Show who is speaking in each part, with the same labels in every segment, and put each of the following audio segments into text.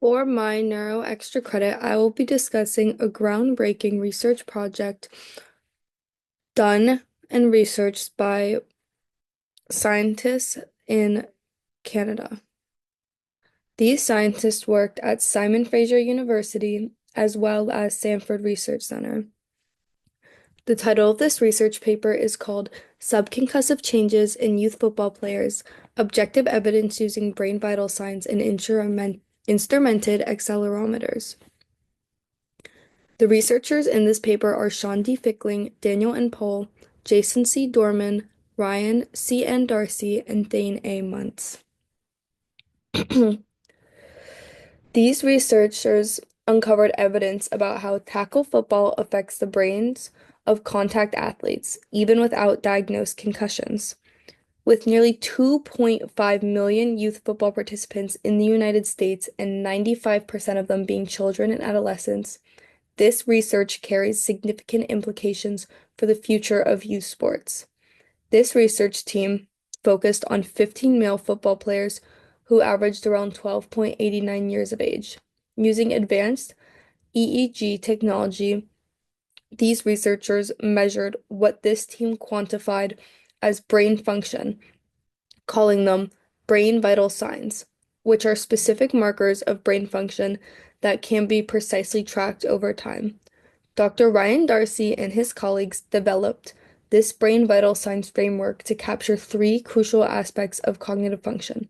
Speaker 1: For my neuro extra credit, I will be discussing a groundbreaking research project done and researched by scientists in Canada. These scientists worked at Simon Fraser University as well as Sanford Research Center. The title of this research paper is called Subconcussive Changes in Youth Football Players: Objective Evidence Using Brain Vital Signs and Instrumented Accelerometers. The researchers in this paper are Sean D. Fickling, Daniel N. Pohl, Jason C. Dorman, Ryan C. N. Darcy, and Thane A. Muntz. These researchers uncovered evidence about how tackle football affects the brains of contact athletes, even without diagnosed concussions. With nearly 2.5 million youth football participants in the United States and 95% of them being children and adolescents, this research carries significant implications for the future of youth sports. This research team focused on 15 male football players who averaged around 12.89 years of age. Using advanced EEG technology, these researchers measured what this team quantified as brain function, calling them brain vital signs, which are specific markers of brain function that can be precisely tracked over time. Dr. Ryan Darcy and his colleagues developed this brain vital signs framework to capture three crucial aspects of cognitive function: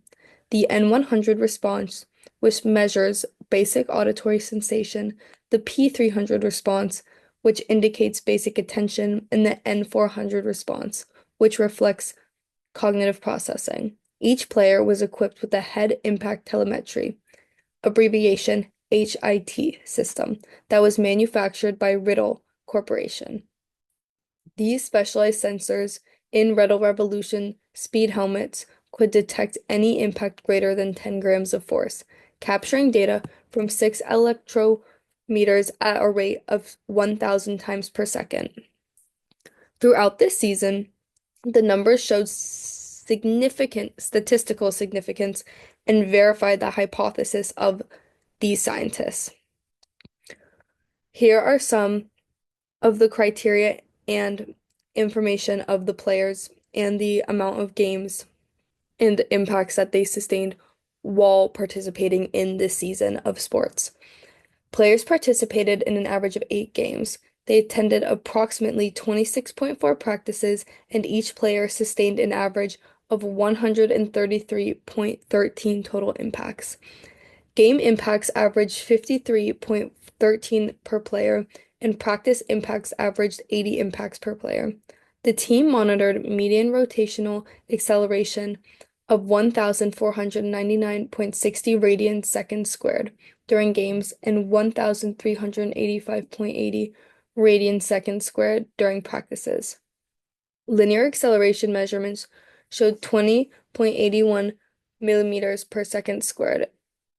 Speaker 1: the N100 response, which measures basic auditory sensation, the P300 response, which indicates basic attention, and the N400 response, which reflects cognitive processing. Each player was equipped with a head impact telemetry, abbreviation HIT system, that was manufactured by Riddle Corporation. These specialized sensors in Riddle Revolution speed helmets could detect any impact greater than 10 grams of force, capturing data from 6 electrometers at a rate of 1,000 times per second. Throughout this season, the numbers showed significant statistical significance and verified the hypothesis of these scientists. Here are some of the criteria and information of the players and the amount of games and the impacts that they sustained while participating in this season of sports. Players participated in an average of 8 games. They attended approximately 26.4 practices, and each player sustained an average of 133.13 total impacts. Game impacts averaged 53.13 per player, and practice impacts averaged 80 impacts per player. The team monitored median rotational acceleration of 1,499.60 radians seconds squared during games and 1,385.80 radians seconds squared during practices. Linear acceleration measurements showed 20.81 millimeters per second squared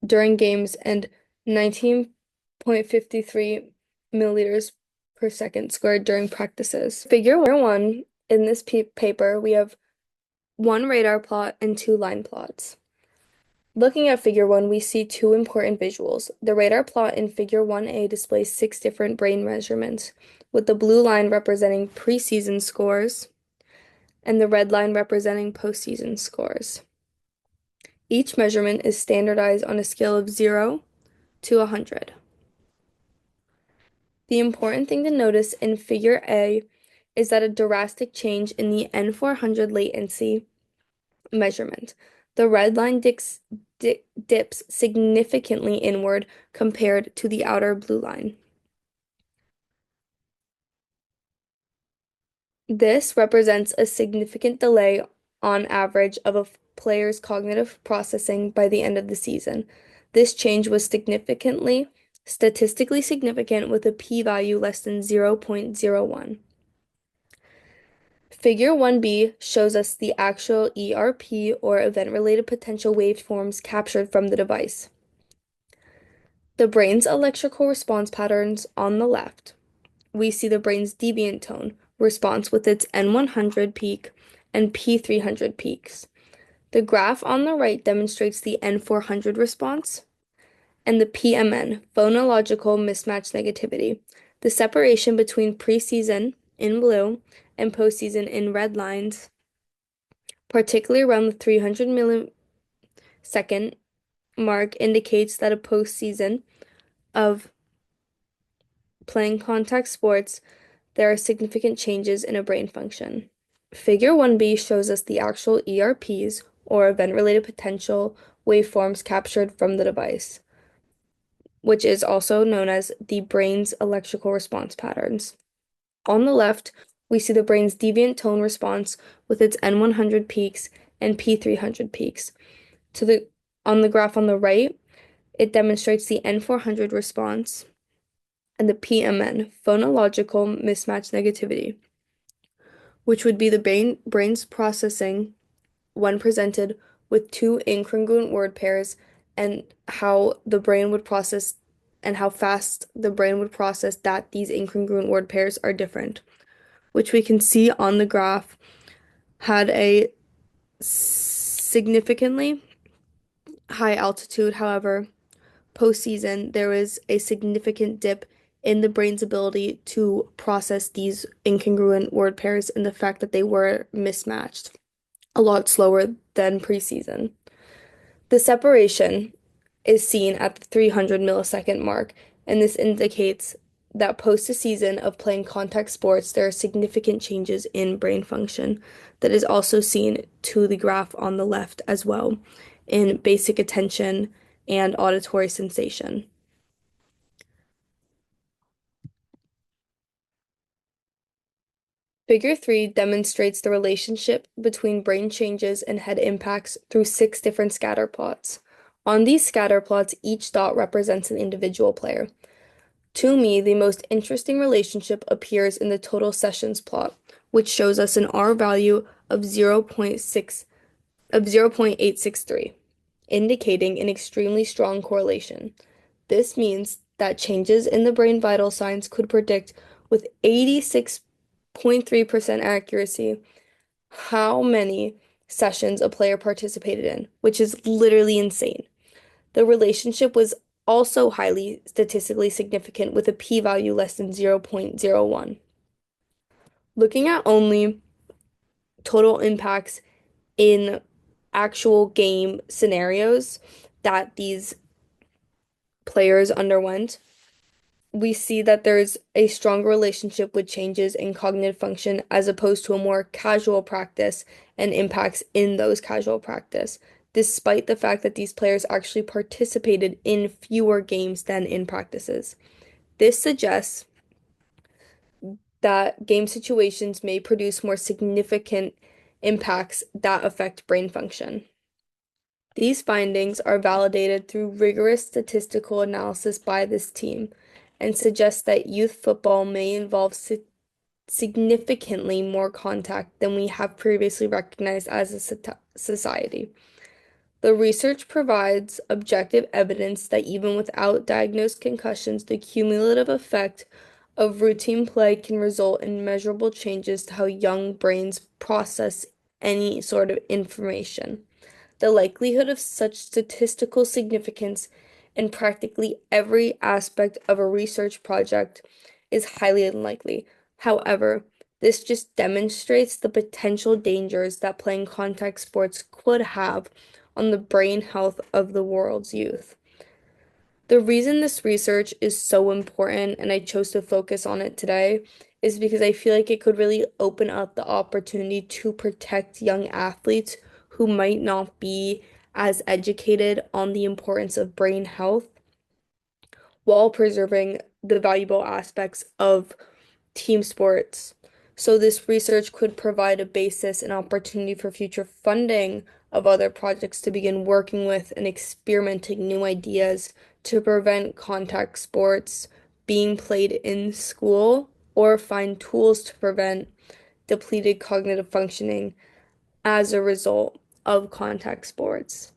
Speaker 1: during games and 19.53 milliliters per second squared during practices. Figure 1, in this paper, we have one radar plot and two line plots. Looking at Figure 1, we see two important visuals. The radar plot in Figure 1A displays 6 different brain measurements, with the blue line representing preseason scores and the red line representing postseason scores. Each measurement is standardized on a scale of 0 to 100. The important thing to notice in Figure A is that a drastic change in the N400 latency measurement. The red line dips significantly inward compared to the outer blue line. This represents a significant delay on average of a player's cognitive processing by the end of the season. This change was statistically significant with a p-value less than 0.01. Figure 1b shows us the actual ERP, or event-related potential waveforms, captured from the device. The brain's electrical response patterns on the left. We see the brain's deviant tone response with its N100 peak and P300 peaks. The graph on the right demonstrates the N400 response, and the PMN, phonological mismatch negativity. The separation between preseason in blue and postseason in red lines, particularly around the 300 millisecond mark, indicates that a postseason of playing contact sports, there are significant changes in a brain function. Figure 1b shows us the actual ERPs, or event-related potential waveforms captured from the device, which is also known as the brain's electrical response patterns. On the left, we see the brain's deviant tone response with its N100 peaks and P300 peaks. On the graph on the right, it demonstrates the N400 response and the PMN, phonological mismatch negativity, which would be the brain's processing when presented with two incongruent word pairs and how the brain would process and how fast the brain would process that these incongruent word pairs are different, which we can see on the graph had a significantly high altitude. However, postseason, there is a significant dip in the brain's ability to process these incongruent word pairs and the fact that they were mismatched a lot slower than preseason. The separation is seen at the 300 millisecond mark, and this indicates that post a season of playing contact sports, there are significant changes in brain function that is also seen to the graph on the left as well in basic attention and auditory sensation. Figure 3 demonstrates the relationship between brain changes and head impacts through 6 different scatter plots. On these scatter plots, each dot represents an individual player. To me, the most interesting relationship appears in the total sessions plot, which shows us an R value of 0.863, indicating an extremely strong correlation. This means that changes in the brain vital signs could predict with 86.3% accuracy how many sessions a player participated in, which is literally insane. The relationship was also highly statistically significant with a p-value less than 0.01. Looking at only total impacts in actual game scenarios that these players underwent, we see that there's a stronger relationship with changes in cognitive function as opposed to a more casual practice and impacts in those casual practice, despite the fact that these players actually participated in fewer games than in practices. This suggests that game situations may produce more significant impacts that affect brain function. These findings are validated through rigorous statistical analysis by this team and suggest that youth football may involve significantly more contact than we have previously recognized as a society. The research provides objective evidence that even without diagnosed concussions, the cumulative effect of routine play can result in measurable changes to how young brains process any sort of information. The likelihood of such statistical significance in practically every aspect of a research project is highly unlikely. However, this just demonstrates the potential dangers that playing contact sports could have on the brain health of the world's youth. The reason this research is so important and I chose to focus on it today is because I feel like it could really open up the opportunity to protect young athletes who might not be as educated on the importance of brain health while preserving the valuable aspects of team sports. So, this research could provide a basis and opportunity for future funding of other projects to begin working with and experimenting new ideas to prevent contact sports being played in school or find tools to prevent depleted cognitive functioning as a result of contact sports.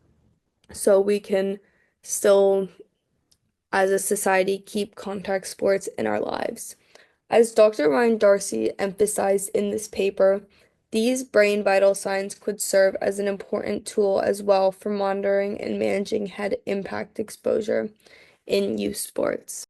Speaker 1: So, we can still, as a society, keep contact sports in our lives. As Dr. Ryan Darcy emphasized in this paper, These brain vital signs could serve as an important tool as well for monitoring and managing head impact exposure in youth sports.